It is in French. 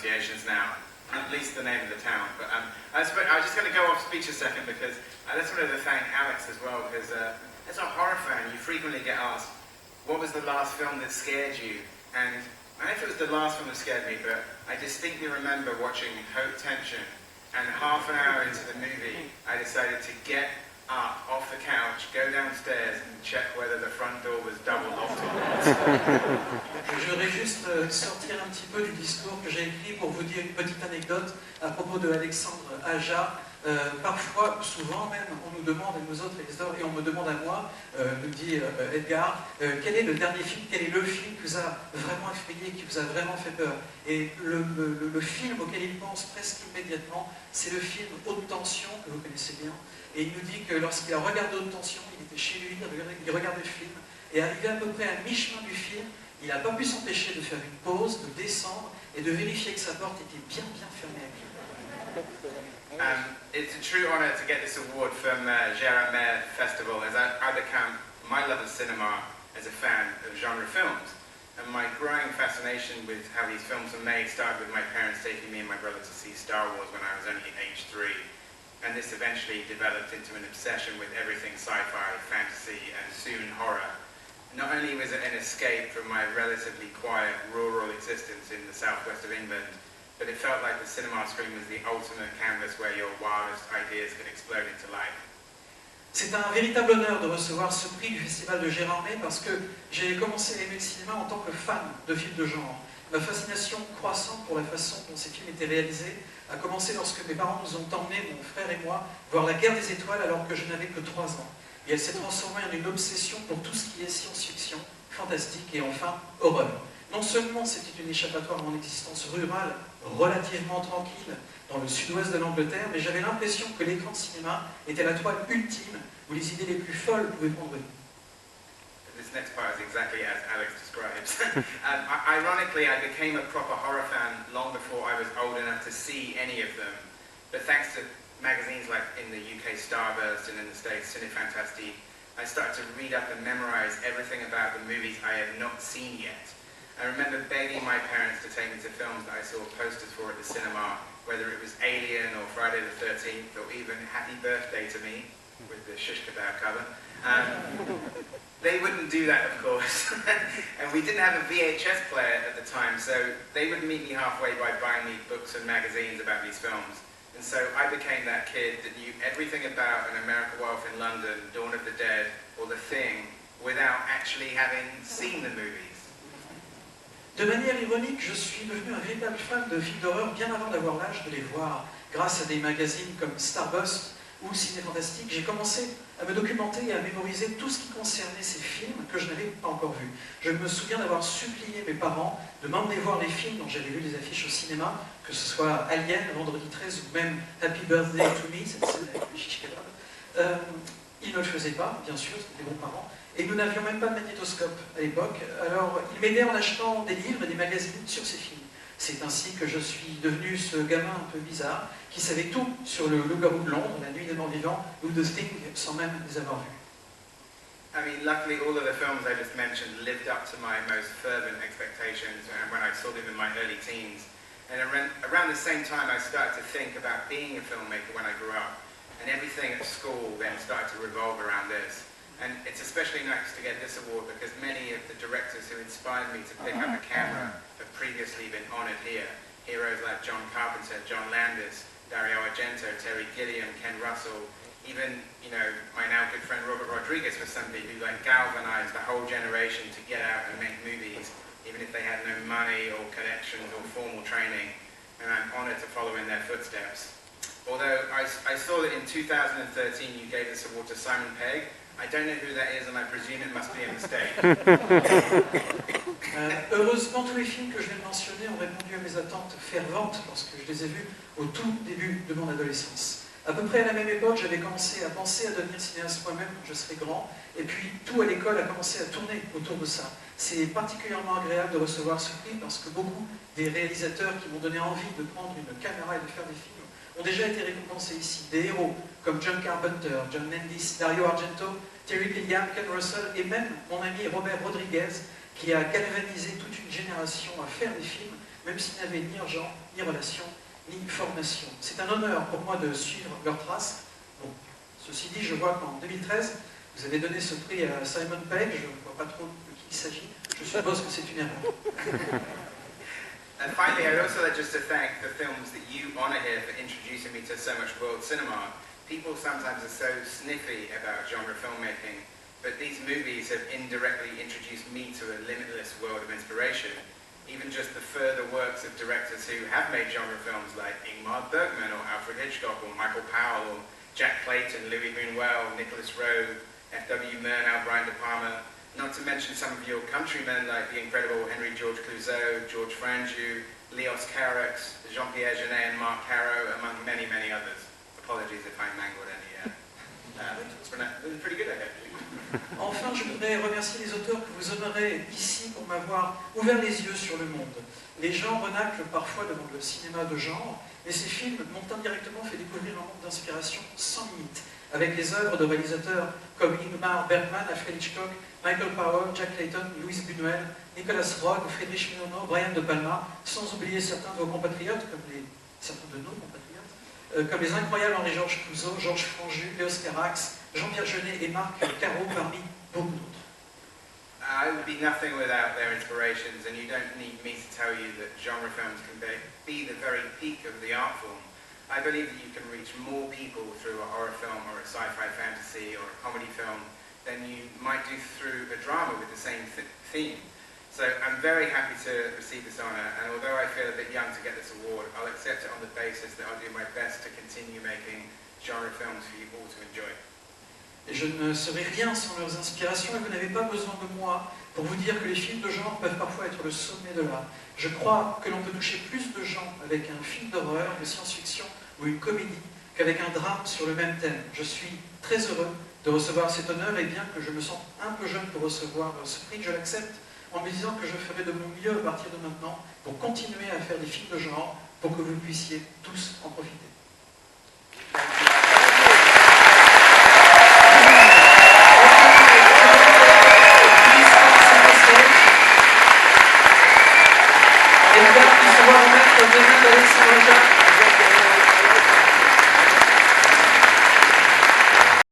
pronunciations now, at least the name of the town. But I was just going to go off speech a second because I just wanted to thank Alex as well, because as a horror fan, you frequently get asked, what was the last film that scared you? And I don't know if it was the last film that scared me, but I distinctly remember watching Haute Tension, and half an hour into the movie, I decided to get up off the couch, go downstairs and check whether the front door was double locked or not. Je voudrais juste sortir un petit peu du discours que j'ai écrit pour vous dire une petite anecdote à propos de Alexandre Aja. Parfois, souvent même, on nous demande, et nous autres, et on me demande à moi, nous dit Edgar, quel est le dernier film, quel est le film qui vous a vraiment effrayé, qui vous a vraiment fait peur? Et le film auquel il pense presque immédiatement, c'est le film Haute Tension, que vous connaissez bien. Et il nous dit que lorsqu'il a regardé Haute Tension, il était chez lui, il regardait le film, et arrivé à peu près à mi-chemin du film, il n'a pas pu s'empêcher de faire une pause, de descendre, et de vérifier que sa porte était bien fermée à clé. It's a true honour to get this award from Gérard Maire Festival, as I become my love of cinema as a fan of genre films. And my growing fascination with how these films are made started with my parents taking me and my brother to see Star Wars when I was only age 3. And this eventually developed into an obsession with everything sci-fi, fantasy, and soon horror. Not only was it an escape from my relatively quiet rural existence in the southwest of England, but it felt like the cinema screen was the ultimate canvas where your wildest ideas could explode into life. C'est un véritable honneur de recevoir ce prix du Festival de Gérard May parce que j'ai commencé à aimer le cinéma en tant que fan de films de genre. Ma fascination croissante pour la façon dont ces films étaient réalisés a commencé lorsque mes parents nous ont emmenés, mon frère et moi, voir La Guerre des Étoiles alors que je n'avais que 3 ans. Et elle s'est transformée en une obsession pour tout ce qui est science-fiction, fantastique et enfin horreur. Non seulement c'était une échappatoire à mon existence rurale, relativement tranquille, dans le sud-ouest de l'Angleterre, mais j'avais l'impression que l'écran de cinéma était la toile ultime où les idées les plus folles pouvaient prendre vie. This next part is exactly as Alex describes. Ironically, I became a proper horror fan long before I was old enough to see any of them. But thanks to magazines like in the UK Starburst and in the States Cinefantastique, I started to read up and memorize everything about the movies I had not seen yet. I remember begging my parents to take me to films that I saw posters for at the cinema, whether it was Alien or Friday the 13th or even Happy Birthday to Me with the shish kebab cover. They wouldn't do that, of course. And we didn't have a VHS player at the time, so they would meet me halfway by buying me books and magazines about these films. And so I became that kid that knew everything about An American Werewolf in London, Dawn of the Dead, or The Thing, without actually having seen the movies. De manière ironique, je suis devenu un véritable fan de films d'horreur bien avant d'avoir l'âge de les voir. Grâce à des magazines comme Starburst ou Cinéfantastique, j'ai commencé à me documenter et à mémoriser tout ce qui concernait ces films que je n'avais pas encore vus. Je me souviens d'avoir supplié mes parents de m'emmener voir les films dont j'avais vu les affiches au cinéma, que ce soit Alien, Vendredi 13 ou même Happy Birthday to Me, cette scène avec le shish kebab. Ils ne le faisaient pas, bien sûr, c'était des bons parents. Et nous n'avions même pas de magnétoscope à l'époque, alors ils m'aidaient en achetant des livres et des magazines sur ces films. C'est ainsi que je suis devenu ce gamin un peu bizarre, qui savait tout sur le loup-garou de Londres, La Nuit des Morts Vivants, ou The Thing, sans même les avoir vus. I mean, luckily all of the films I just mentioned lived up to my most fervent expectations when I saw them in my early teens. And around the same time I started to think about being a filmmaker when I grew up, and everything at school then started to revolve around this. And it's especially nice to get this award because many of the directors who inspired me to pick up a camera have previously been honoured here. Heroes like John Carpenter, John Landis, Dario Argento, Terry Gilliam, Ken Russell, even, my now good friend Robert Rodriguez was somebody who galvanized the whole generation to get out and make movies, even if they had no money or connections or formal training. And I'm honoured to follow in their footsteps. Although I saw that in 2013 you gave this award to Simon Pegg. I don't know who that is and I presume it must be a mistake. Heureusement, tous les films que je viens de mentionner ont répondu à mes attentes ferventes lorsque je les ai vus au tout début de mon adolescence. À peu près à la même époque, j'avais commencé à penser à devenir cinéaste moi-même quand je serais grand, et puis tout à l'école a commencé à tourner autour de ça. C'est particulièrement agréable de recevoir ce prix parce que beaucoup des réalisateurs qui m'ont donné envie de prendre une caméra et de faire des films ont déjà été récompensés ici. Des héros comme John Carpenter, John Landis, Dario Argento, Terry Gilliam, Ken Russell et même mon ami Robert Rodriguez qui a galvanisé toute une génération à faire des films même s'ils n'avaient ni argent, ni relation, ni formation. C'est un honneur pour moi de suivre leurs traces. Bon, ceci dit, je vois qu'en 2013, vous avez donné ce prix à Simon Pegg, je ne vois pas trop de qui il s'agit, je suppose que c'est une erreur. And finally, I'd also like just to thank the films that you honour here for introducing me to so much world cinema. People sometimes are so sniffy about genre filmmaking, but these movies have indirectly introduced me to a limitless world of inspiration. Even just the further works of directors who have made genre films like Ingmar Bergman or Alfred Hitchcock or Michael Powell or Jack Clayton, Louis Buñuel, Nicholas Roeg, F.W. Murnau, Brian De Palma, not to mention some of your countrymen like the incredible Henry George Clouzot, George Franju, Leos Carax, Jean-Pierre Jeunet and Marc Caro, among many, many others. Apologies if I mangled any. It was pretty good, I guess. Enfin, je voudrais remercier les auteurs que vous honorez ici pour m'avoir ouvert les yeux sur le monde. Les gens renaclent parfois devant le cinéma de genre, mais ces films m'ont indirectement fait découvrir un monde d'inspiration sans limite, avec les œuvres de réalisateurs comme Ingmar Bergman, Alfred Hitchcock, Michael Powell, Jack Clayton, Louis Buñuel, Nicolas Roeg, Friedrich Murnau, Brian De Palma, sans oublier certains de vos compatriotes, certains de nos compatriotes, comme les incroyables Henri-Georges Clouzot, Georges Franju, Léos Carax, Jean-Pierre Jeunet et Marc Caro, parmi beaucoup d'autres. I would be nothing without their inspirations, and you don't need me to tell you that genre films can be the very peak of the art form. I believe that you can reach more people through a horror film or a sci-fi fantasy or a comedy film than you might do through a drama with the same theme. So I'm very happy to receive this honour, and although I feel a bit young to get this award, I'll accept it on the basis that I'll do my best to continue making genre films for you all to enjoy. Et je ne serai rien sans leurs inspirations, et vous n'avez pas besoin de moi pour vous dire que les films de genre peuvent parfois être le sommet de l'art. Je crois que l'on peut toucher plus de gens avec un film d'horreur, de science-fiction ou une comédie qu'avec un drame sur le même thème. Je suis très heureux de recevoir cet honneur, et bien que je me sente un peu jeune pour recevoir ce prix, je l'accepte en me disant que je ferai de mon mieux à partir de maintenant pour continuer à faire des films de genre, pour que vous puissiez tous en profiter. Merci.